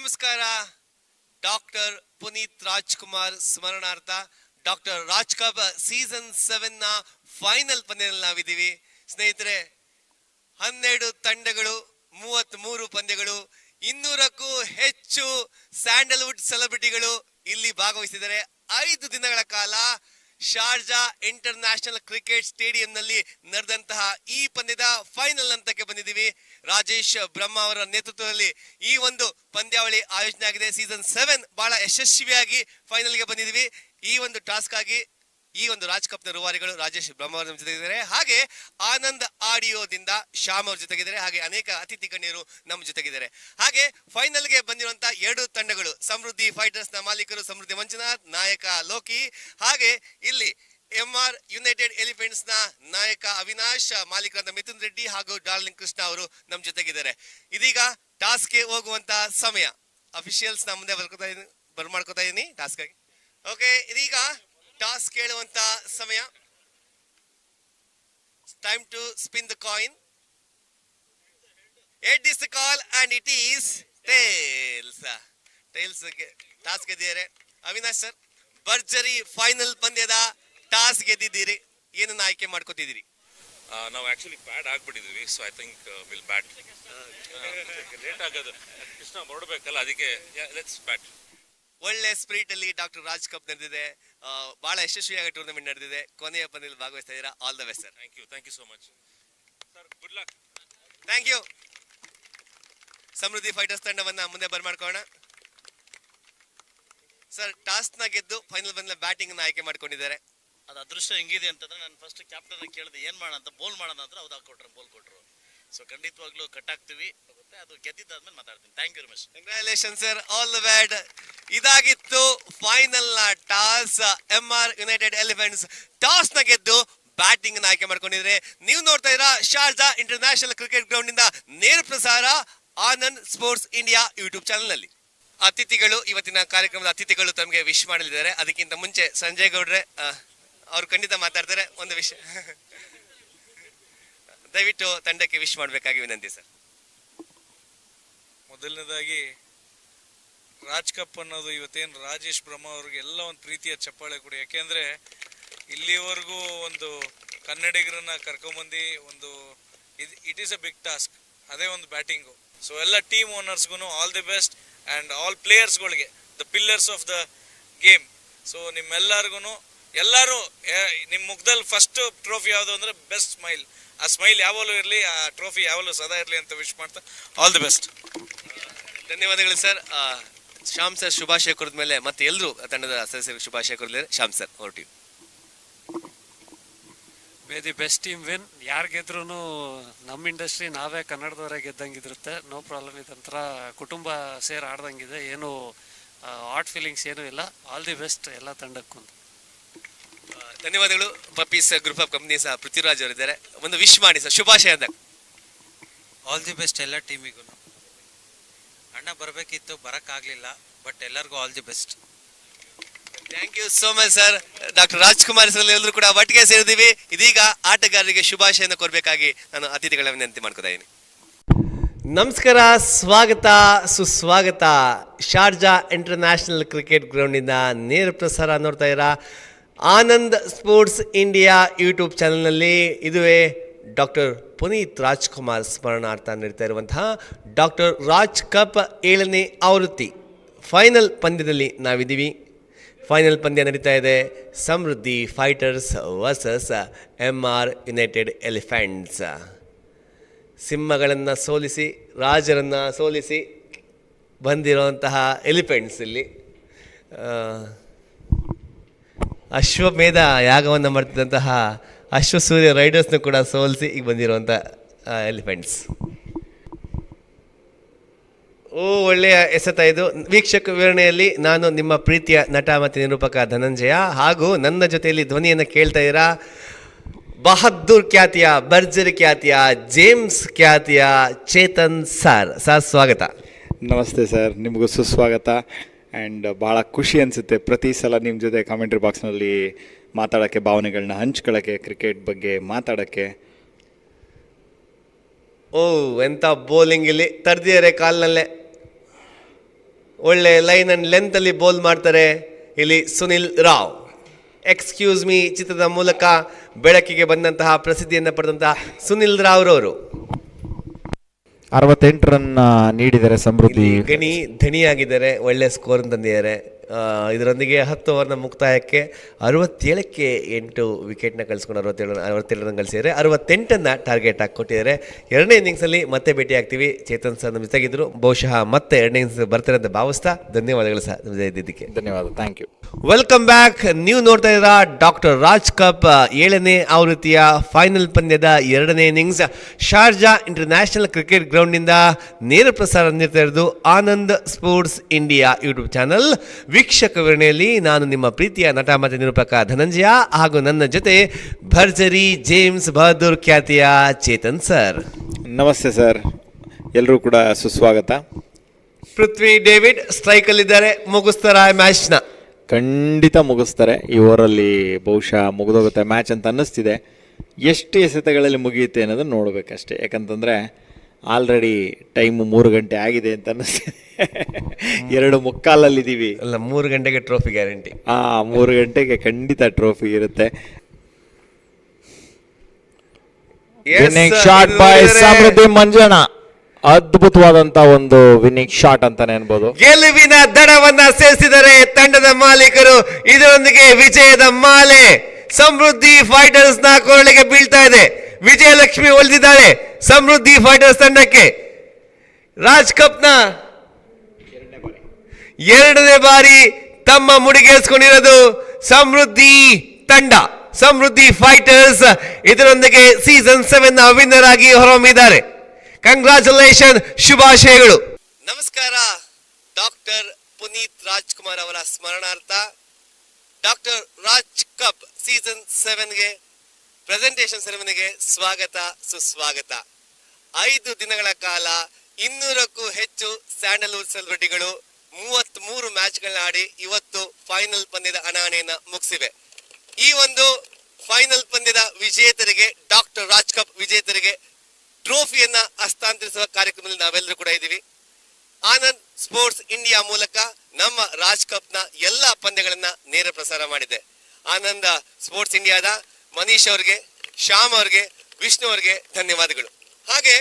ನಮಸ್ಕಾರ. ಡಾಕ್ಟರ್ ಪುನೀತ್ ರಾಜ್ಕುಮಾರ್ ಸ್ಮರಣಾರ್ಥ doctor Raj cup season 7 ನ ಫೈನಲ್ ಪಂದ್ಯದಲ್ಲಿ ನಾವಿದ್ದೀವಿ ಸ್ನೇಹಿತರೆ. 12 ತಂಡಗಳು, 33 ಪಂದ್ಯಗಳು, 200ಕ್ಕೂ ಹೆಚ್ಚು ಸ್ಯಾಂಡಲ್ವುಡ್ ಸೆಲೆಬ್ರಿಟಿಗಳು ಇಲ್ಲಿ ಭಾಗವಹಿಸಿದ್ದಾರೆ. 5 ದಿನಗಳ ಕಾಲ Sharjah international cricket stadium ನಲ್ಲಿ ನಡೆದಂತಹ ಈ ಪಂದ್ಯದ ಫೈನಲ್ ಹಂತಕ್ಕೆ ಬಂದಿದ್ದೀವಿ. ರಾಜೇಶ್ ಬ್ರಹ್ಮ ಅವರ ನೇತೃತ್ವದಲ್ಲಿ ಈ ಒಂದು ಪಂದ್ಯಾವಳಿ ಆಯೋಜನೆ ಆಗಿದೆ. ಸೀಸನ್ 7 ಬಹಳ ಯಶಸ್ವಿಯಾಗಿ ಫೈನಲ್ಗೆ ಬಂದಿದ್ದೀವಿ. ಈ ಒಂದು ಟಾಸ್ಕ್ ಆಗಿ ಈ ಒಂದು ರಾಜ್ ಕಪ್ ನ ರೂವಾರಿಗಳು ರಾಜೇಶ್ ಬ್ರಹ್ಮ ಅವರ ಜೊತೆಗಿದ್ದಾರೆ, ಹಾಗೆ ಆನಂದ್ ಆಡಿಯೋದಿಂದ ಶ್ಯಾಮ್ ಅವ್ರ ಜೊತೆಗಿದ್ದಾರೆ, ಹಾಗೆ ಅನೇಕ ಅತಿಥಿ ಗಣ್ಯರು ನಮ್ಮ ಜೊತೆಗಿದ್ದಾರೆ. ಹಾಗೆ ಫೈನಲ್ಗೆ ಬಂದಿರುವಂತಹ 2 ತಂಡಗಳು, ಸಮೃದ್ಧಿ ಫೈಟರ್ಸ್ ನ ಮಾಲೀಕರು ಸಮೃದ್ಧಿ ಮಂಜುನಾಥ್, ನಾಯಕ ಲೋಕಿ, ಹಾಗೆ ಇಲ್ಲಿ MR ಯುನೈಟೆಡ್ ಎಲಿಫೆಂಟ್ಸ್ ನ ನಾಯಕ ಅವಿನಾಶ್, ಮಾಲೀಕರಾದ ಮಿಥುನ್ ರೆಡ್ಡಿ ಹಾಗೂ ಡಾರ್ಲಿಂಗ್ ಕೃಷ್ಣ ಅವರು ನಮ್ಮ ಜೊತೆಗಿದ್ದಾರೆ. ಇದೀಗ ಟಾಸ್ಕ್ ಗೆ ಹೋಗುವಂತಹ ಸಮಯ. ಅಫಿಷಿಯಲ್ಸ್ ನ ಮುಂದೆ ಬರ್ಮಾಡ್ಕೋತಾ ಇದೀನಿ ಟಾಸ್ಕ್ ಆಗಿ. ಓಕೆ, ಇದೀಗ ಟಾಸ್ಕ್ ಕೇಳುವಂತ ಸಮಯ. Time to spin the coin. Head is the call and it is tails. Tails task ಗೆದ್ದಿದ್ದಾರೆ. ಅವಿನಾಶ್ ಸರ್, ಭರ್ಜರಿ ಫೈನಲ್ ಪಂದ್ಯದ ಟಾಸ್ಕ್ ಗೆದ್ದಿದ್ದೀರಿ, ಏನನ್ನ ಆಯ್ಕೆ ಮಾಡ್ಕೋತಿದ್ದೀರಿ? ನಾವು ಆಕ್ಚುಲಿ ಬ್ಯಾಟ್ ಆಗ್ಬಿಟ್ಟಿದ್ವಿ, so I think will bat. Late ಆಗೋದು, ಕೃಷ್ಣ ಹೊರಡ್ಬೇಕಲ್ಲ, ಅದಕ್ಕೆ ಲೆಟ್ಸ್ ಬ್ಯಾಟ್. ಒಳ್ಳೆ ಸ್ಪಿರಿಟ್ ಅಲ್ಲಿ ಡಾಕ್ಟರ್ ರಾಜ್ ಕಪ್ ನಡೆದಿದೆ, ಬಹಳ ಯಶಸ್ವಿಯಾಗಿ ಟೂರ್ನಮೆಂಟ್ ನಡೆದಿದೆ. ಕೊನೆಯ ಪಂದ್ಯದಲ್ಲಿ ಭಾಗವಹಿಸ್ತಾ ಇದ್ದೀರಾ. All the best sir. Thank you so much sir. Good luck. Thank you. Samruddhi fighters ತಂಡವನ್ನ ಮುಂದೆ ಬರ್ಮಾಡ್ಕೋಣ ಸರ್. ಟಾಸ್ ನ ಗೆದ್ದು ಫೈನಲ್ ಬಂದ ಬ್ಯಾಟಿಂಗ್ ನ ಆಯ್ಕೆ ಮಾಡ್ಕೊಂಡಿದ್ದಾರೆ. ಅದು ಅದೃಷ್ಟ ಹೆಂಗಿದೆ ಅಂತಂದ್ರೆ ನಾನು ಫಸ್ಟ್ ಕ್ಯಾಪ್ಟನ್ ಕೇಳಿದೆ ಏನ್ ಮಾಡೋಣ ಅಂತ. ಬೋಲ್ ಮಾಡೋಣ ಅಂದ್ರೆ ಅವ್ರು ಹಾಕೊಟ್ರು, ಬೋಲ್ ಕೊಟ್ರು. ಸೊ ಖಂಡಿತವಾಗ್ಲೂ ಕಟ್ ಆಗ್ತೀವಿ, ಅದು ಗೆದ್ದಿದ್ದಾದ್ಮೇಲೆ ಮಾತಾಡ್ತೀನಿ. Thank you Ramesh. Congratulation sir, all the best. ಇದಾಗಿತ್ತು ಫೈನಲ್ ನ toss. MR united elephants toss ನ ಗೆದ್ದು ಬ್ಯಾಟಿಂಗ್ ನ ಆಯ್ಕೆ ಮಾಡ್ಕೊಂಡಿದ್ರೆ. ನೀವು ನೋಡ್ತಾ ಇದ್ದೀರಾ Sharjah international cricket ground ಇಂದ ನೇರ ಪ್ರಸಾರ Anand sports India YouTube channel ನಲ್ಲಿ. ಅತಿಥಿಗಳು, ಇವತ್ತಿನ ಕಾರ್ಯಕ್ರಮದ ಅತಿಥಿಗಳು ತಮಗೆ ವಿಶ್ ಮಾಡಲಿದ್ದಾರೆ. ಅದಕ್ಕಿಂತ ಮುಂಚೆ ಸಂಜಯ್ ಗೌಡ್ರೆ ಅವ್ರು ಖಂಡಿತ ಮಾತಾಡ್ತಾರೆ. ಒಂದು ವಿಷಯ ದಯವಿಟ್ಟು ತಂಡಕ್ಕೆ ವಿಶ್ ಮಾಡಬೇಕಾಗಿ ವಿನಂತಿ ಸರ್. ಮೊದಲನೇದಾಗಿ ರಾಜ್ ಕಪ್ ಅನ್ನೋದು ಇವತ್ತೇನು ರಾಜೇಶ್ ಬ್ರಹ್ಮ ಅವ್ರಿಗೆ ಎಲ್ಲ ಒಂದು ಪ್ರೀತಿಯ ಚಪ್ಪಾಳೆ ಕೊಡಿ. ಯಾಕೆಂದ್ರೆ ಇಲ್ಲಿವರೆಗೂ ಒಂದು ಕನ್ನಡಿಗರನ್ನ ಕರ್ಕೊಂಬಂದು ಒಂದು it is a big task. ಅದೇ ಒಂದು ಬ್ಯಾಟಿಂಗು. ಸೊ ಎಲ್ಲ ಟೀಮ್ ಓನರ್ಸ್ಗೂ all the best and all ಪ್ಲೇಯರ್ಸ್ಗಳಿಗೆ, the pillars of the game. So ನಿಮ್ಮೆಲ್ಲರಿಗೂ ಎಲ್ಲರೂ ನಿಮ್ಮ ಮುಖದಲ್ಲಿ ಫಸ್ಟ್ ಟ್ರೋಫಿ ಯಾವುದು ಅಂದರೆ ಬೆಸ್ಟ್ ಸ್ಮೈಲ್. ಆ ಸ್ಮೈಲ್ ಯಾವಾಗಲೂ ಇರಲಿ, ಆ ಟ್ರೋಫಿ ಯಾವಾಗಲೂ ಸದಾ ಇರಲಿ ಅಂತ ವಿಶ್ ಮಾಡ್ತಾ ಆಲ್ ದಿ ಬೆಸ್ಟ್. ಧನ್ಯವಾದಗಳು ಸರ್. ಶ್ಯಾಮ್ ಸರ್ ಶುಭಾಶಯ ಕೋರಿದ ಮೇಲೆ ಮತ್ತೆ ಎಲ್ಲರೂ ತಂಡದ ಸದಸ್ಯರಿಗೆ ಶುಭಾಶಯ ಕೋರಿದ್ದಾರೆ. ಶ್ಯಾಮ್ ಸರ್, ಹೊರಟಿ. May the best team win. ಯಾರು ಗೆದ್ರೂ ನಮ್ಮ ಇಂಡಸ್ಟ್ರಿ ನಾವೇ ಕನ್ನಡದವರೇ ಗೆದ್ದಂಗಿರುತ್ತೆ. No problem. ಇದಂತರ ಕುಟುಂಬ ಸೇರಿ ಆಡ್ದಂಗಿದೆ. ಏನು ಆರ್ಟ್ ಫೀಲಿಂಗ್ಸ್ ಏನೂ ಇಲ್ಲ. ಆಲ್ ದಿ ಬೆಸ್ಟ್ ಎಲ್ಲ ತಂಡಕ್ಕೂ. ಧನ್ಯವಾದಗಳು. Puppies group of companies Prithviraj ಅವರಿದ್ದಾರೆ, ಒಂದು ವಿಶ್ ಮಾಡಿ ಸರ್, ಶುಭಾಶಯ ಅಂತ. ಆಲ್ ದಿ ಬೆಸ್ಟ್ ಎಲ್ಲ ಟೀಮಿಗೂ. ಅಣ್ಣ ಬರಬೇಕಿತ್ತು, ಬರೋಕ್ಕಾಗಲಿಲ್ಲ, ಬಟ್ ಎಲ್ಲರಿಗೂ all the best. Thank you so much sir. Doctor Rajkumar sir ಎಲ್ಲರೂ ಕೂಡ ಒಟ್ಟಿಗೆ ಸೇರಿದೀವಿ. ಇದೀಗ ಆಟಗಾರರಿಗೆ ಶುಭಾಶಯನ ಕೋರ್ಬೇಕಾಗಿ ನಾನು ಅತಿಥಿಗಳ ವಿನಂತಿ ಮಾಡ್ಕೊತಾ ಇದ್ದೀನಿ. ನಮಸ್ಕಾರ, ಸ್ವಾಗತ ಸುಸ್ವಾಗತ. ಶಾರ್ಜಾ ಇಂಟರ್ ನ್ಯಾಷನಲ್ ಕ್ರಿಕೆಟ್ ಗ್ರೌಂಡಿಂದ ನೇರ ಪ್ರಸಾರ ನೋಡ್ತಾ ಇದ್ದೀರಾ ಆನಂದ್ ಸ್ಪೋರ್ಟ್ಸ್ ಇಂಡಿಯಾ ಯೂಟ್ಯೂಬ್ ಚಾನಲ್ನಲ್ಲಿ. ಇದುವೇ ಡಾಕ್ಟರ್ ಪುನೀತ್ ರಾಜ್ಕುಮಾರ್ ಸ್ಮರಣಾರ್ಥ ನಡೀತಾ ಇರುವಂತಹ ಡಾಕ್ಟರ್ ರಾಜ್ ಕಪ್ 7ನೇ ಆವೃತ್ತಿ ಫೈನಲ್ ಪಂದ್ಯದಲ್ಲಿ ನಾವಿದ್ದೀವಿ. ಫೈನಲ್ ಪಂದ್ಯ ನಡೀತಾ ಇದೆ. Samruddhi fighters versus MR united elephants. ಸಿಂಹಗಳನ್ನು ಸೋಲಿಸಿ, ರಾಜರನ್ನು ಸೋಲಿಸಿ ಬಂದಿರುವಂತಹ ಎಲಿಫೆಂಟ್ಸ್ ಇಲ್ಲಿ ಅಶ್ವಮೇಧ ಯಾಗವನ್ನು ಮಾಡ್ತಿದ್ದಂತಹ ಅಶ್ವಸೂರ್ಯ ರೈಡರ್ಸ್ನು ಕೂಡ ಸೋಲಿಸಿ ಈಗ ಬಂದಿರುವಂಥ ಎಲಿಫೆಂಟ್ಸ್. ಒಳ್ಳೆಯ ಎಸೆತ ಇದು. ವೀಕ್ಷಕ ವಿವರಣೆಯಲ್ಲಿ ನಾನು ನಿಮ್ಮ ಪ್ರೀತಿಯ ನಟ ಮತ್ತು ನಿರೂಪಕ ಧನಂಜಯ, ಹಾಗೂ ನನ್ನ ಜೊತೆಯಲ್ಲಿ ಧ್ವನಿಯನ್ನು ಕೇಳ್ತಾ ಇದ್ದೀರಾ ಬಹದ್ದೂರ್ ಖ್ಯಾತಿಯ, ಭರ್ಜರಿ ಖ್ಯಾತಿಯ, ಜೇಮ್ಸ್ ಖ್ಯಾತಿಯ ಚೇತನ್ ಸರ್. ಸರ್ ಸ್ವಾಗತ. ನಮಸ್ತೆ ಸರ್, ನಿಮಗೂ ಸುಸ್ವಾಗತ. ಆ್ಯಂಡ್ ಭಾಳ ಖುಷಿ ಅನಿಸುತ್ತೆ ಪ್ರತಿ ಸಲ ನಿಮ್ಮ ಜೊತೆ ಕಾಮೆಂಟ್ರಿ ಬಾಕ್ಸ್ನಲ್ಲಿ ಮಾತಾಡೋಕ್ಕೆ, ಭಾವನೆಗಳನ್ನ ಹಂಚ್ಕೊಳ್ಳೋಕ್ಕೆ, ಕ್ರಿಕೆಟ್ ಬಗ್ಗೆ ಮಾತಾಡೋಕ್ಕೆ. ಎಂಥ ಬೌಲಿಂಗ್ ಇಲ್ಲಿ ತಡೆದಿದ್ದಾರೆ ಕಾಲ್ನಲ್ಲೇ. ಒಳ್ಳೆ ಲೈನ್ ಅಂಡ್ ಲೆಂತ್ ಅಲ್ಲಿ ಬೋಲ್ ಮಾಡ್ತಾರೆ ಇಲ್ಲಿ ಸುನಿಲ್ ರಾವ್. ಎಕ್ಸ್ಕ್ಯೂಸ್ ಮೀ ಚಿತ್ರದ ಮೂಲಕ ಬೆಳಕಿಗೆ ಬಂದಂತಹ ಪ್ರಸಿದ್ಧಿಯನ್ನು ಪಡೆದಂತಹ ಸುನಿಲ್ ರಾವ್ ರವರು 68 ರನ್ ನೀಡಿದರೆ ಸಮೃದ್ಧಿ. ಗಣಿ ಧಣಿಯಾಗಿದ್ದಾರೆ, ಒಳ್ಳೆ ಸ್ಕೋರ್ ತಂದಿದ್ದಾರೆ. ಇದರೊಂದಿಗೆ 10 ಓವರ್ನ ಮುಕ್ತಾಯಕ್ಕೆ 67ಕ್ಕೆ 8 ವಿಕೆಟ್ನ ಕಳಿಸ್ಕೊಂಡು 67 ರನ್ ಗಳಿಸಿದ್ದಾರೆ. 68ನ್ನು ಟಾರ್ಗೆಟ್ ಆಗಿ ಕೊಟ್ಟಿದ್ದಾರೆ. ಎರಡನೇ ಇನ್ನಿಂಗ್ಸಲ್ಲಿ ಮತ್ತೆ ಭೇಟಿ ಆಗ್ತೀವಿ. ಚೇತನ್ ಸರ್ ನಮ್ಮ ಜೊತೆಗಿದ್ರು, ಬಹುಶಃ ಮತ್ತೆ ಎರಡನೇ ಇನ್ನಿಂಗ್ಸ್ ಬರ್ತಾರೆ ಅಂತ ಭಾವಿಸ್ತಾ ಧನ್ಯವಾದಗಳು ಸರ್ ನಮ್ಮ ಜೊತೆ ಇದ್ದಿದ್ದಕ್ಕೆ. ಧನ್ಯವಾದ, ಥ್ಯಾಂಕ್ ಯು. Welcome back. ನೀವು ನೋಡ್ತಾ ಇದ್ದೀರಾ ಡಾಕ್ಟರ್ ರಾಜ್ ಕಪ್ 7ನೇ ಆವೃತ್ತಿಯ ಫೈನಲ್ ಪಂದ್ಯದ 2ನೇ ಇನ್ನಿಂಗ್ಸ್ ಶಾರ್ಜಾ ಇಂಟರ್ನ್ಯಾಷನಲ್ ಕ್ರಿಕೆಟ್ ಗ್ರೌಂಡ್ನಿಂದ ನೇರ ಪ್ರಸಾರ ನೀಡ್ತಾ ಇರೋದು Anand sports India YouTube channel. ವೀಕ್ಷಕ ವಿವರಣೆಯಲ್ಲಿ ನಾನು ನಿಮ್ಮ ಪ್ರೀತಿಯ ನಟ ಮತ್ತು ನಿರೂಪಕ ಧನಂಜಯ ಹಾಗೂ ನನ್ನ ಜೊತೆ ಭರ್ಜರಿ ಜೇಮ್ಸ್ ಬಹದ್ದೂರ್ ಖ್ಯಾತಿಯ ಚೇತನ್ ಸರ್. ನಮಸ್ತೆ ಸರ್, ಎಲ್ಲರೂ ಕೂಡ ಸುಸ್ವಾಗತ. ಪೃಥ್ವಿ ಡೇವಿಡ್ ಸ್ಟ್ರೈಕ್ ಅಲ್ಲಿದ್ದಾರೆ. ಮುಗಿಸ್ತಾರ ಮ್ಯಾಚ್ನ? ಖಂಡಿತ ಮುಗಿಸ್ತಾರೆ. ಈ ಓವರಲ್ಲಿ ಬಹುಶಃ ಮುಗಿದೋಗುತ್ತೆ ಮ್ಯಾಚ್ ಅಂತ ಅನ್ನಿಸ್ತಿದೆ. ಎಷ್ಟು ಎಸೆತಗಳಲ್ಲಿ ಮುಗಿಯುತ್ತೆ ಅನ್ನೋದನ್ನು ನೋಡಬೇಕಷ್ಟೇ. ಯಾಕಂತಂದರೆ ಆಲ್ರೆಡಿ ಟೈಮು 3 ಗಂಟೆ ಆಗಿದೆ ಅಂತ ಅನ್ನಿಸ್ತಿದೆ. 2:45 ಅಲ್ಲ, 3 ಗಂಟೆಗೆ ಟ್ರೋಫಿ ಗ್ಯಾರಂಟಿ. 3 ಗಂಟೆಗೆ ಖಂಡಿತ ಟ್ರೋಫಿ ಇರುತ್ತೆ. ವಿನ್ನಿಂಗ್ ಶಾಟ್ ಬೈ ಸಮೃದ್ಧಿ ಮಂಜಣ್ಣ. ಅದ್ಭುತವಾದಂತ ಒಂದು ವಿನ್ನಿಂಗ್ ಶಾಟ್ ಅಂತಾನೆ ಅನ್ಬೋದು. ಗೆಲುವಿನ ದಡವನ್ನ ಸೇರಿಸಿದರೆ ತಂಡದ ಮಾಲೀಕರು. ಇದರೊಂದಿಗೆ ವಿಜಯದ ಮಾಲೆ ಸಮೃದ್ಧಿ ಫೈಟರ್ಸ್ ನ ಕೊರಳಿಗೆ ಬೀಳ್ತಾ ಇದೆ. ವಿಜಯಲಕ್ಷ್ಮಿ ಒಲಿದಿದ್ದಾಳೆ ಸಮೃದ್ಧಿ ಫೈಟರ್ಸ್ ತಂಡಕ್ಕೆ. ರಾಜ್ ಕಪ್ ನ 2ನೇ ಬಾರಿ ತಮ್ಮ ಮುಡಿಗೇರಿಸಿಕೊಂಡಿರೋದು ಸಮೃದ್ಧಿ ತಂಡ, ಸಮೃದ್ಧಿ ಫೈಟರ್ಸ್. ಇದರೊಂದಿಗೆ ಸೀಸನ್ 7 ವಿನ್ನರ್ ಆಗಿ ಹೊರಹೊಮ್ಮಿದ್ದಾರೆ. ಕಂಗ್ರಾಚುಲೇಷನ್, ಶುಭಾಶಯಗಳು. ನಮಸ್ಕಾರ. ಡಾಕ್ಟರ್ ಪುನೀತ್ ರಾಜ್ಕುಮಾರ್ ಅವರ ಸ್ಮರಣಾರ್ಥ ಡಾಕ್ಟರ್ ರಾಜ್ ಕಪ್ ಸೀಸನ್ 7ಗೆ ಪ್ರೆಸೆಂಟೇಷನ್ ಸೆರೆಮನಿಗೆ ಸ್ವಾಗತ ಸುಸ್ವಾಗತ. 5 ದಿನಗಳ ಕಾಲ 200ಕ್ಕೂ ಹೆಚ್ಚು ಸ್ಯಾಂಡಲ್ವುಡ್ ಸೆಲೆಬ್ರಿಟಿಗಳು 33 ಮ್ಯಾಚ್ಗಳನ್ನ ಆಡಿ ಇವತ್ತು ಫೈನಲ್ ಪಂದ್ಯದ ಅನಾಣೆಯನ್ನ ಮುಗಿಸಿವೆ. ಈ ಒಂದು ಫೈನಲ್ ಪಂದ್ಯದ ವಿಜೇತರಿಗೆ, ಡಾಕ್ಟರ್ ರಾಜ್ ಕಪ್ ವಿಜೇತರಿಗೆ ಟ್ರೋಫಿಯನ್ನ ಹಸ್ತಾಂತರಿಸುವ ಕಾರ್ಯಕ್ರಮದಲ್ಲಿ ನಾವೆಲ್ಲರೂ ಕೂಡ ಇದ್ದೀವಿ. ಆನಂದ್ ಸ್ಪೋರ್ಟ್ಸ್ ಇಂಡಿಯಾ ಮೂಲಕ ನಮ್ಮ ರಾಜ್ ಕಪ್ ನ ಎಲ್ಲಾ ಪಂದ್ಯಗಳನ್ನ ನೇರ ಪ್ರಸಾರ ಮಾಡಿದೆ. ಆನಂದ್ ಸ್ಪೋರ್ಟ್ಸ್ ಇಂಡಿಯಾದ ಮನೀಶ್ ಅವ್ರಿಗೆ, ಶ್ಯಾಮ್ ಅವ್ರಿಗೆ, ವಿಷ್ಣು ಅವ್ರಿಗೆ ಧನ್ಯವಾದಗಳು. ಹಾಗೆ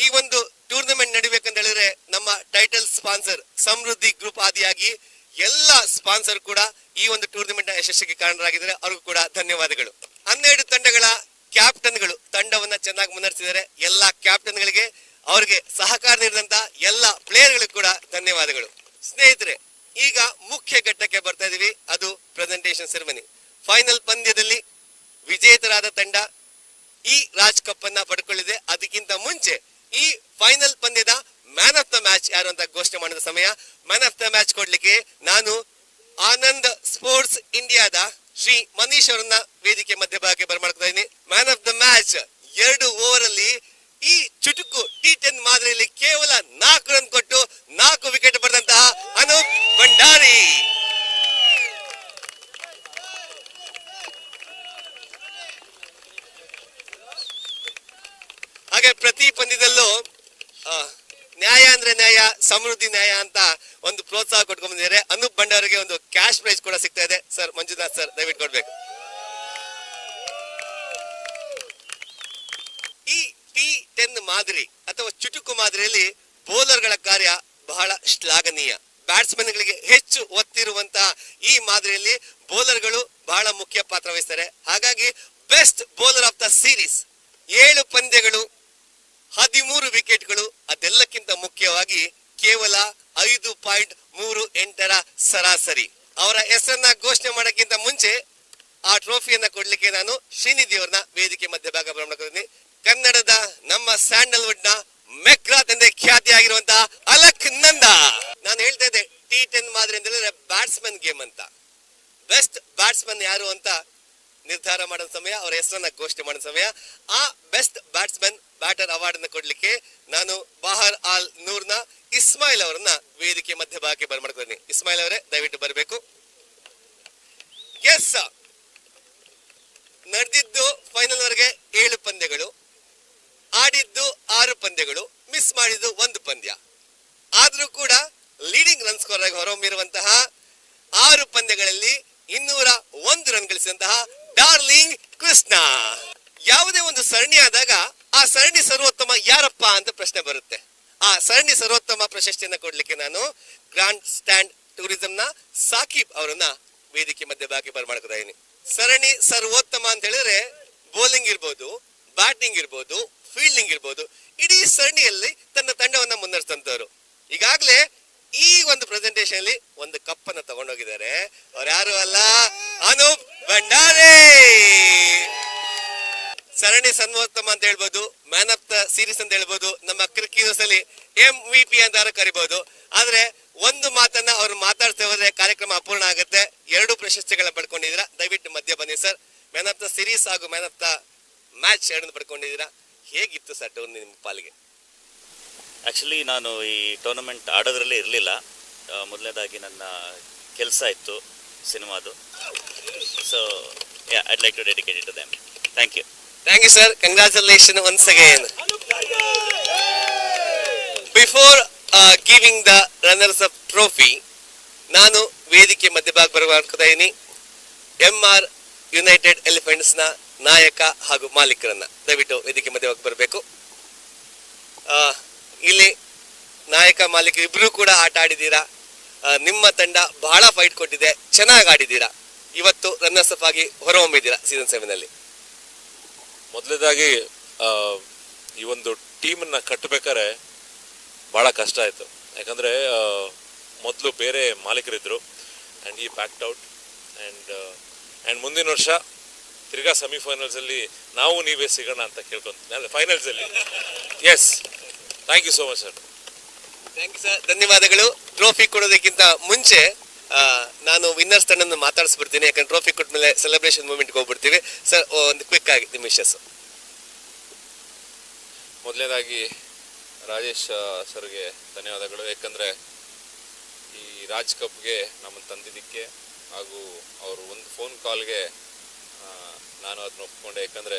ಈ ಒಂದು ಟೂರ್ನಮೆಂಟ್ ನಡಿಬೇಕಂತ ಹೇಳಿದ್ರೆ ನಮ್ಮ ಟೈಟಲ್ ಸ್ಪಾನ್ಸರ್ ಸಮೃದ್ಧಿ ಗ್ರೂಪ್ ಆದಿಯಾಗಿ ಎಲ್ಲ ಸ್ಪಾನ್ಸರ್ ಕೂಡ ಈ ಒಂದು ಟೂರ್ನಮೆಂಟ್ ನ ಯಶಸ್ಸಿಗೆ ಕಾರಣರಾಗಿದ್ದಾರೆ. ಅವ್ರಿಗೂ ಕೂಡ ಧನ್ಯವಾದಗಳು. 12 ತಂಡಗಳ ಕ್ಯಾಪ್ಟನ್ಗಳು ತಂಡವನ್ನ ಚೆನ್ನಾಗಿ ಮುನ್ನಡೆಸಿದ್ದಾರೆ. ಎಲ್ಲ ಕ್ಯಾಪ್ಟನ್ಗಳಿಗೆ, ಅವರಿಗೆ ಸಹಕಾರ ನೀಡಿದಂತ ಎಲ್ಲ ಪ್ಲೇಯರ್ಗಳಿಗೂ ಕೂಡ ಧನ್ಯವಾದಗಳು. ಸ್ನೇಹಿತರೆ, ಈಗ ಮುಖ್ಯ ಘಟ್ಟಕ್ಕೆ ಬರ್ತಾ ಇದೀವಿ. ಅದು ಪ್ರೆಸೆಂಟೇಷನ್ ಸೆರೆಮನಿ. ಫೈನಲ್ ಪಂದ್ಯದಲ್ಲಿ ವಿಜೇತರಾದ ತಂಡ ಈ ರಾಜ್ ಕಪ್ ಅನ್ನ ಪಡ್ಕೊಳ್ಳಿದೆ. ಅದಕ್ಕಿಂತ ಮುಂಚೆ ಈ ಫೈನಲ್ ಪಂದ್ಯದ ಮ್ಯಾನ್ ಆಫ್ ದ ಮ್ಯಾಚ್ ಯಾರು ಅಂತ ಘೋಷಣೆ ಮಾಡಿದ ಸಮಯ. ಮ್ಯಾನ್ ಆಫ್ ದ ಮ್ಯಾಚ್ ಕೊಡ್ಲಿಕ್ಕೆ ನಾನು ಆನಂದ್ ಸ್ಪೋರ್ಟ್ಸ್ ಇಂಡಿಯಾದ ಶ್ರೀ ಮನೀಶ್ ಅವರನ್ನ ವೇದಿಕೆ ಮಧ್ಯಭಾಗಕ್ಕೆ ಬರ್ಮಾಡ್ತಾ ಇದ್ದೀನಿ. Man of the match 2 over ಅಲ್ಲಿ ಈ ಚುಟುಕು T10 ಮಾದರಿಯಲ್ಲಿ ಕೇವಲ 4 ರನ್ ಕೊಟ್ಟು 4 ವಿಕೆಟ್ ಪಡೆದಂತಹ ಅನೂಪ್ ಭಂಡಾರಿ. ಹಾಗೆ ಪ್ರತಿ ಪಂದ್ಯದಲ್ಲೂ ನ್ಯಾಯ ಅಂದ್ರೆ ನ್ಯಾಯ, ಸಮೃದ್ಧಿ ನ್ಯಾಯ ಅಂತ ಒಂದು ಪ್ರೋತ್ಸಾಹ ಕೊಟ್ಕೊಂಡ್ ಬಂದಿದ್ದಾರೆ. ಅನೂಪ್ ಭಂಡಾರಿಗೆ ಒಂದು ಕ್ಯಾಶ್ ಪ್ರೈಸ್ ಕೂಡ ಸಿಗ್ತಾ ಇದೆ. ಸರ್ ಮಂಜುನಾಥ್ ಸರ್ ದಯವಿಟ್ಟು ಕೊಡ್ಬೇಕು. ಈ T10 ಮಾದರಿ ಅಥವಾ ಚುಟುಕು ಮಾದರಿಯಲ್ಲಿ ಬೌಲರ್ಗಳ ಕಾರ್ಯ ಬಹಳ ಶ್ಲಾಘನೀಯ. ಬ್ಯಾಟ್ಸ್ಮನ್ ಗಳಿಗೆ ಹೆಚ್ಚು ಒತ್ತಿರುವಂತಹ ಈ ಮಾದರಿಯಲ್ಲಿ ಬೌಲರ್ಗಳು ಬಹಳ ಮುಖ್ಯ ಪಾತ್ರ ವಹಿಸ್ತಾರೆ. ಹಾಗಾಗಿ best bowler of the series 7 ಪಂದ್ಯಗಳು, 13 ವಿಕೆಟ್ಗಳು, ಅದೆಲ್ಲಕ್ಕಿಂತ ಮುಖ್ಯವಾಗಿ ಕೇವಲ 5.38 ಸರಾಸರಿ. ಅವರ ಹೆಸರನ್ನ ಘೋಷಣೆ ಮಾಡೋಕ್ಕಿಂತ ಮುಂಚೆ ಆ ಟ್ರೋಫಿಯನ್ನ ಕೊಡ್ಲಿಕ್ಕೆ ನಾನು ಶ್ರೀನಿಧಿ ಅವ್ರನ್ನ ವೇದಿಕೆ ಮಧ್ಯಭಾಗ ಬರಮಾಡ್ತೀನಿ. ಕನ್ನಡದ ನಮ್ಮ ಸ್ಯಾಂಡಲ್ವುಡ್ ನ ಮೆಕ್ರಾ ತಂದೆ ಖ್ಯಾತಿ ಆಗಿರುವಂತಹ ಅಲಕ್ ನಂದ. ನಾನು ಹೇಳ್ತಾ ಇದ್ದೆ T10 ಮಾದರಿ ಅಂತ ಹೇಳಿದ್ರೆ ಬ್ಯಾಟ್ಸ್ಮನ್ ಗೇಮ್ ಅಂತ. ಬೆಸ್ಟ್ ಬ್ಯಾಟ್ಸ್ಮನ್ ಯಾರು ಅಂತ ನಿರ್ಧಾರ ಮಾಡೋ ಸಮಯ, ಅವರ ಹೆಸರನ್ನ ಘೋಷಣೆ ಮಾಡೋ ಸಮಯ. ಆ ಬೆಸ್ಟ್ ಬ್ಯಾಟ್ಸ್ಮನ್ ಬ್ಯಾಟರ್ ಅವಾರ್ಡ್ ಅನ್ನು ಕೊಡ್ಲಿಕ್ಕೆ ನಾನು ಬಾಹರ್ ಆಲ್ ನೂರ್ನ ಇಸ್ಮಾಯಿಲ್ ಅವರನ್ನ ವೇದಿಕೆ ಮಧ್ಯಭಾಗಕ್ಕೆ ಬರ್ಮಾಡ್ತೀನಿ. ಇಸ್ಮಾಯಿಲ್ ಅವರೇ ದಯವಿಟ್ಟು ಬರಬೇಕು. ಎಸ್, ನಡೆದಿದ್ದು ಫೈನಲ್ ವರೆಗೆ 7 ಪಂದ್ಯಗಳು, ಆಡಿದ್ದು 6 ಪಂದ್ಯಗಳು, ಮಿಸ್ ಮಾಡಿದ್ದು 1 ಪಂದ್ಯ. ಆದ್ರೂ ಕೂಡ ಲೀಡಿಂಗ್ ರನ್ ಸ್ಕೋರ್ ಆಟಗಾರರಾಗಿ ಹೊರಹೊಮ್ಮಿರುವಂತಹ 6 ಪಂದ್ಯಗಳಲ್ಲಿ 201 ರನ್ ಗಳಿಸಿದಂತಹ ಡಾರ್ಲಿಂಗ್ ಕೃಷ್ಣ. ಯಾವುದೇ ಒಂದು ಸರಣಿ ಆದಾಗ ಆ ಸರಣಿ ಸರ್ವೋತ್ತಮ ಯಾರಪ್ಪ ಅಂತ ಪ್ರಶ್ನೆ ಬರುತ್ತೆ. ಆ ಸರಣಿ ಸರ್ವೋತ್ತಮ ಪ್ರಶಸ್ತಿಯನ್ನ ಕೊಡ್ಲಿಕ್ಕೆ ನಾನು ಗ್ರ್ಯಾಂಡ್ ಸ್ಟ್ಯಾಂಡ್ ಟೂರಿಸಂನ ಸಾಕಿಬ್ ಅವರನ್ನ ವೇದಿಕೆ ಮಧ್ಯಭಾಗಿ ಬರ್ಮಾಡ್ಕೊತಾ ಇದೀನಿ. ಸರಣಿ ಸರ್ವೋತ್ತಮ ಅಂತ ಹೇಳಿದ್ರೆ ಬೌಲಿಂಗ್ ಇರ್ಬೋದು, ಬ್ಯಾಟಿಂಗ್ ಇರ್ಬೋದು, ಫೀಲ್ಡಿಂಗ್ ಇರ್ಬೋದು, ಇಡೀ ಸರಣಿಯಲ್ಲಿ ತನ್ನ ತಂಡವನ್ನ ಮುನ್ನಡೆಸಿದಂತವ್ರು. ಈಗಾಗಲೇ ಈ ಒಂದು ಪ್ರೆಸೆಂಟೇಷನ್ ಅಲ್ಲಿ ಒಂದು ಕಪ್ ಅನ್ನ ತಗೊಂಡೋಗಿದ್ದಾರೆ. ಅವ್ರು ಯಾರು ಅಲ್ಲ, ಅನೂಪ್ ಭಂಡಾರಿ. ಸರಣಿ ಸರ್ವೋತ್ತಮ ಅಂತ ಹೇಳ್ಬೋದು, ಮ್ಯಾನ್ ಆಫ್ ದ ಸೀರೀಸ್ ಅಂತ ಹೇಳ್ಬೋದು, ನಮ್ಮ ಕ್ರಿಕೆಟರ್ಸ್ ಅಲ್ಲಿ MVP ಅಂತ ಕರಿಬಹುದು. ಆದ್ರೆ ಒಂದು ಮಾತನ್ನ ಅವ್ರು ಮಾತಾಡ್ತಾ ಹೋದ್ರೆ ಕಾರ್ಯಕ್ರಮ ಅಪೂರ್ಣ ಆಗುತ್ತೆ. 2 ಪ್ರಶಸ್ತಿಗಳನ್ನ ಪಡ್ಕೊಂಡಿದ್ದೀರಾ. ದಯವಿಟ್ಟು ಮಧ್ಯ ಬನ್ನಿ sir. Man of the series ಹಾಗೂ ಮ್ಯಾನ್ ಆಫ್ ದ ಮ್ಯಾಚ್ 2 ಪಡ್ಕೊಂಡಿದ್ದೀರಾ. ಹೇಗಿತ್ತು ಸರ್ ಟೂರ್ನಿ ನಿಮ್ಮ ಪಾಲಿಗೆ? ಆ್ಯಕ್ಚುಲಿ ನಾನು ಈ ಟೂರ್ನಮೆಂಟ್ ಆಡೋದ್ರಲ್ಲೇ ಇರಲಿಲ್ಲ. ಮೊದಲನೇದಾಗಿ ನನ್ನ ಕೆಲಸ ಇತ್ತು ಸಿನಿಮಾದು. So I'd like to dedicate it to them. Thank you. Thank you, sir. Congratulations once again. Before giving the runners-up trophy, ನಾನು ವೇದಿಕೆ ಮಧ್ಯಭಾಗ ಬರ್ಕೊತಾ ಇದೀನಿ MR ಯುನೈಟೆಡ್ ಎಲಿಫೆಂಟ್ಸ್ ನ ನಾಯಕ ಹಾಗೂ ಮಾಲೀಕರನ್ನ. ದಯವಿಟ್ಟು ವೇದಿಕೆ ಮಧ್ಯಭಾಗ ಬರಬೇಕು. ಇಲ್ಲಿ ನಾಯಕ ಮಾಲೀಕ ಇಬ್ರು ಕೂಡ ಆಟ ಆಡಿದ್ದೀರಾ. ನಿಮ್ಮ ತಂಡ ಬಹಳ ಫೈಟ್ ಕೊಟ್ಟಿದೆ, ಚೆನ್ನಾಗಿ ಆಡಿದ್ದೀರಾ. ಇವತ್ತು ರನ್ನರ್ಸ್ ಅಪ್ ಆಗಿ ಹೊರಹೊಮ್ಮಿದ್ದೀರಾ ಸೀಸನ್ 7 ನಲ್ಲಿ. ಮೊದಲನೇದಾಗಿ ಈ ಒಂದು ಟೀಮನ್ನು ಕಟ್ಟಬೇಕಾದ್ರೆ ಭಾಳ ಕಷ್ಟ ಆಯಿತು. ಯಾಕಂದರೆ ಮೊದಲು ಬೇರೆ ಮಾಲೀಕರಿದ್ದರು ಆ್ಯಂಡ್ ಈ ಬ್ಯಾಕ್ಡ್ ಔಟ್ ಆ್ಯಂಡ್ ಮುಂದಿನ ವರ್ಷ ತಿರ್ಗಾ ಸೆಮಿಫೈನಲ್ಸಲ್ಲಿ ನಾವು ನೀವೇ ಸಿಗೋಣ ಅಂತ ಕೇಳ್ಕೊಂತೀನಿ. ಫೈನಲ್ಸಲ್ಲಿ yes. Thank you so much sir. Thank you sir, ಧನ್ಯವಾದಗಳು. ಟ್ರೋಫಿ ಕೊಡೋದಕ್ಕಿಂತ ಮುಂಚೆ ನಾನು ವಿನ್ನರ್ಸ್ ತಂಡನ್ನು ಮಾತಾಡಿಸ್ಬಿಡ್ತೀನಿ. ಯಾಕಂದ್ರೆ ಟ್ರೋಫಿ ಕೊಟ್ಟ ಮೇಲೆ ಸೆಲೆಬ್ರೇಷನ್ ಮೂಮೆಂಟ್ಗೆ ಹೋಗ್ಬಿಡ್ತೀವಿ. ಸರ್ ಒಂದು ಕ್ವಿಕ್ ಆಗಿ ನಿಮ್ಮ ವಿಶಸ್. ಮೊದಲನೇದಾಗಿ ರಾಜೇಶ್ ಸರ್ಗೆ ಧನ್ಯವಾದಗಳು. ಯಾಕಂದರೆ ಈ ರಾಜ್ ಕಪ್ಗೆ ನಮ್ಮನ್ನು ತಂದಿದ್ದಕ್ಕೆ ಹಾಗೂ ಅವರು ಒಂದು ಫೋನ್ ಕಾಲ್ಗೆ ನಾನು ಅದನ್ನ ಒಪ್ಕೊಂಡೆ. ಯಾಕಂದರೆ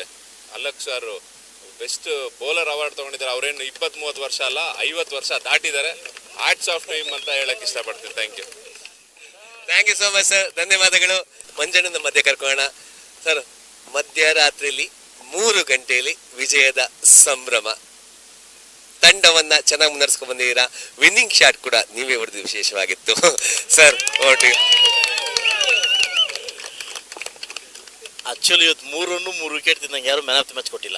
ಅಲಕ್ ಸರ್ ಬೆಸ್ಟ್ ಬೌಲರ್ ಅವಾರ್ಡ್ ತೊಗೊಂಡಿದ್ದಾರೆ. ಅವರೇನು 20-30 ವರ್ಷ ಅಲ್ಲ, 50 ವರ್ಷ ದಾಟಿದ್ದಾರೆ. ಹ್ಯಾಟ್ಸ್ ಆಫ್ ಟೈಮ್ ಅಂತ ಹೇಳಕ್ಕೆ ಇಷ್ಟಪಡ್ತೀನಿ. Thank you. Thank you so much sir, ಧನ್ಯವಾದಗಳು. ಮಂಜಣ್ಣನ ಮಧ್ಯೆ ಕರ್ಕೊಳ್ಳೋಣ ಸರ್. ಮಧ್ಯರಾತ್ರಿಲಿ 3 ಗಂಟೆಯಲ್ಲಿ ವಿಜಯದ ಸಂಭ್ರಮ. ತಂಡವನ್ನ ಚೆನ್ನಾಗಿ ಮುನ್ನಡೆಸ್ಕೊಂಡು ಬಂದಿದ್ದೀರಾ. ವಿನ್ನಿಂಗ್ ಶಾಟ್ ಕೂಡ ನೀವೇ ಹೊಡೆದು ವಿಶೇಷವಾಗಿತ್ತು ಸರ್. ಓಟಿ ಆಕ್ಚುಲಿ ಇವತ್ತು 3 ವಿಕೆಟ್ ತಿಂದಂಗೆ ಯಾರು ಮ್ಯಾನ್ ಆಫ್ ದ ಮ್ಯಾಚ್ ಕೊಟ್ಟಿಲ್ಲ.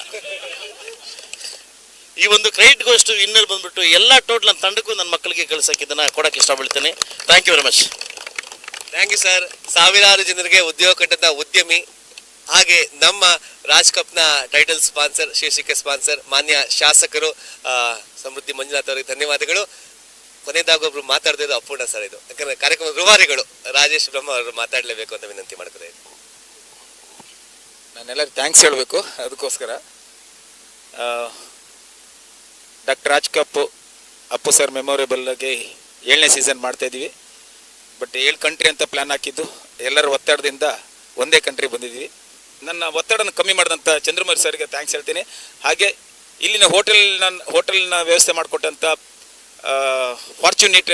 ಈ ಒಂದು ಕ್ರೆಡಿಟ್ ಗೋಷ್ಟು ಇನ್ನರ್ ಬಂದ್ಬಿಟ್ಟು ಎಲ್ಲ ಟೋಟಲ್ ನನ್ನ ತಂಡಕ್ಕೂ ನನ್ನ ಮಕ್ಕಳಿಗೆ ಕಳ್ಸಕ್ಕೆ ಇದನ್ನ ಕೊಡಕ್ಕೆ ಇಷ್ಟಪಡ್ತೀನಿ. Thank you very much. Thank you sir. ಸಾವಿರಾರು ಜನರಿಗೆ ಉದ್ಯೋಗ ಕಟ್ಟದ ಉದ್ಯಮಿ, ಹಾಗೆ ನಮ್ಮ ರಾಜ್ ಕಪ್ನ ಟೈಟಲ್ ಸ್ಪಾನ್ಸರ್, ಶೀರ್ಷಿಕೆ ಸ್ಪಾನ್ಸರ್ ಮಾನ್ಯ ಶಾಸಕರು ಸಮೃದ್ಧಿ ಮಂಜುನಾಥ್ ಅವರಿಗೆ ಧನ್ಯವಾದಗಳು. ಕೊನೆಯದಾಗ ಒಬ್ರು ಮಾತಾಡ್ತಿದ್ದು ಅಪೂರ್ಣ ಸರ್. ಇದು ಯಾಕಂದ್ರೆ ಕಾರ್ಯಕ್ರಮದ ರೂವಾರಿಗಳು ರಾಜೇಶ್ ಬ್ರಹ್ಮ ಅವರು ಮಾತಾಡಲೇಬೇಕು ಅಂತ ವಿನಂತಿ ಮಾಡ್ತಾರೆ. ನಾನೆಲ್ಲರೂ ಥ್ಯಾಂಕ್ಸ್ ಹೇಳಬೇಕು. ಅದಕ್ಕೋಸ್ಕರ doctor Raj cup Appu sir ಮೆಮೊರೇಬಲ್ಗೆ 7ನೇ ಸೀಸನ್ ಮಾಡ್ತಾ ಇದ್ದೀವಿ. ಬಟ್ 7 ಕಂಟ್ರಿ ಅಂತ ಪ್ಲ್ಯಾನ್ ಹಾಕಿದ್ದು ಎಲ್ಲರ ಒತ್ತಡದಿಂದ ಒಂದೇ ಕಂಟ್ರಿ ಬಂದಿದ್ದೀವಿ. ನನ್ನ ಒತ್ತಡನ ಕಮ್ಮಿ ಮಾಡಿದಂಥ ಚಂದ್ರಮೌಳಿ ಸರ್ಗೆ ಥ್ಯಾಂಕ್ಸ್ ಹೇಳ್ತೀನಿ. ಹಾಗೆ ಇಲ್ಲಿನ ಹೋಟೆಲ್ನ ವ್ಯವಸ್ಥೆ ಮಾಡಿಕೊಟ್ಟಂಥ ಫಾರ್ಚುನೇಟ್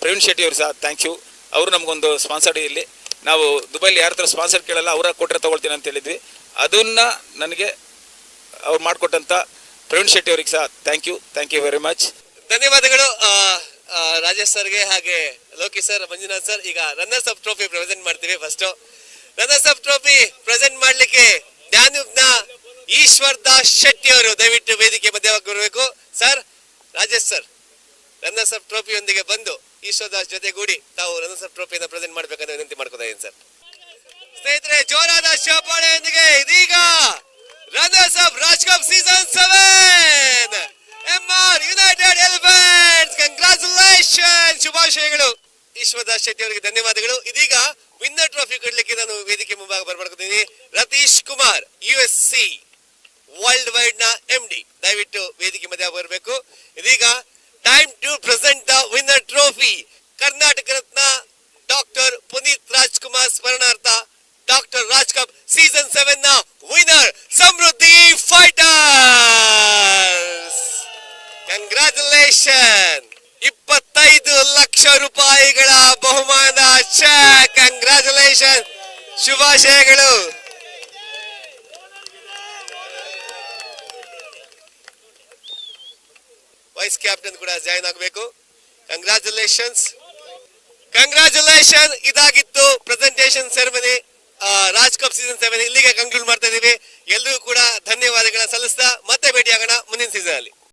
ಪ್ರವೀಣ್ ಶೆಟ್ಟಿ ಅವರು ಸಹ ಥ್ಯಾಂಕ್ ಯು. ಅವರು ನಮಗೊಂದು ಸ್ಪಾನ್ಸರ್ಡ್. ಇಲ್ಲಿ ನಾವು ದುಬೈಲಿ ಯಾರ ಹತ್ರ ಸ್ಪಾನ್ಸರ್ ಕೇಳಲ್ಲ, ಅವರ ಕೊಟ್ಟರೆ ತೊಗೊಳ್ತೀನಿ ಅಂತ ಹೇಳಿದ್ವಿ. ಅದನ್ನು ನನಗೆ ಅವ್ರು ಮಾಡಿಕೊಟ್ಟಂಥ ಪ್ರವೀಣ್ ಶೆಟ್ಟಿ ಅವರಿಗೆ ಸಹ ಥ್ಯಾಂಕ್ ಯು ವೆರಿ ಮಚ್. ಧನ್ಯವಾದಗಳು ರಾಜೇಶ್ ಸರ್ಗೆ, ಹಾಗೆ ಲೋಕಿ ಸರ್, ಮಂಜುನಾಥ್ ಸರ್. ಈಗ ರನ್ನರ್ಸ್ ಅಪ್ ಟ್ರೋಫಿ ಪ್ರೆಸೆಂಟ್ ಮಾಡ್ತೀವಿ. First runners up trophy present ಮಾಡ್ಲಿಕ್ಕೆ ಡ್ಯಾನ್ಯೂಬ್ನ ಈಶ್ವರ್ ದಾಸ್ ಶೆಟ್ಟಿ ಅವರು ದಯವಿಟ್ಟು ವೇದಿಕೆ ಮಧ್ಯವಾಗಿ ಬರಬೇಕು. Sir, Rajesh sir runners up ಟ್ರೋಫಿಯೊಂದಿಗೆ ಬಂದು ಈಶ್ವರ್ ದಾಸ್ ಜೊತೆಗೂಡಿ ತಾವು ರನ್ನರ್ಸ್ ಅಪ್ ಟ್ರೋಫಿಯನ್ನು ಪ್ರೆಸೆಂಟ್ ಮಾಡ್ಬೇಕಂತ ವಿನಂತಿ ಮಾಡ್ಕೊತಾ ಇದ್ದೀನಿ ಸರ್. ಸ್ನೇಹಿತರೆ, ಜೋರಾದ ಚಪ್ಪಾಳೆಯೊಂದಿಗೆ ಇದೀಗ runners up Raj cup season 7 MR united elephants. Congratulation, ಶುಭಾಶಯಗಳು. ಈಶ್ವರದಾಸ್ ಶೆಟ್ಟಿ ಅವರಿಗೆ ಧನ್ಯವಾದಗಳು. ಇದೀಗ ವಿನ್ನರ್ ಟ್ರೋಫಿ ಕೊಡ್ಲಿಕ್ಕೆ ನಾನು ವೇದಿಕೆ ಮುಂಭಾಗ ಬರ್ಮಾಡ್ಕೊತೀನಿ. Ratheesh Kumar USC world wide ನ MD ದಯವಿಟ್ಟು ವೇದಿಕೆ ಮಧ್ಯೆ ಬರಬೇಕು. ಇದೀಗ time to present the winner trophy. Karnataka Ratna doctor Puneeth Rajkumar ಸ್ಮರಣಾರ್ಥ ಡಾಕ್ಟರ್ ರಾಜ್ ಕಪ್ ಸೀಸನ್ 7 ನ winner Samruddhi fighters. Congratulation. 25 lakh ರೂಪಾಯಿಗಳ ಬಹುಮಾನ ಚೆಕ್. ಕಂಗ್ರಾಚುಲೇಷನ್, ಶುಭಾಶಯಗಳು. ವೈಸ್ ಕ್ಯಾಪ್ಟನ್ ಕೂಡ ಜಾಯ್ನ್ ಆಗಬೇಕು. ಕಂಗ್ರಾಚುಲೇಷನ್. ಇದಾಗಿತ್ತು presentation ceremony Raj cup season 7. ಇಲ್ಲಿಗೆ ಕಂಕ್ಲೂಡ್ ಮಾಡ್ತಾ ಇದೀವಿ. ಎಲ್ರಿಗೂ ಕೂಡ ಧನ್ಯವಾದಗಳನ್ನ ಸಲ್ಲಿಸ್ತಾ ಮತ್ತೆ ಭೇಟಿಯಾಗೋಣ ಮುಂದಿನ ಸೀಸನ್ ಅಲ್ಲಿ.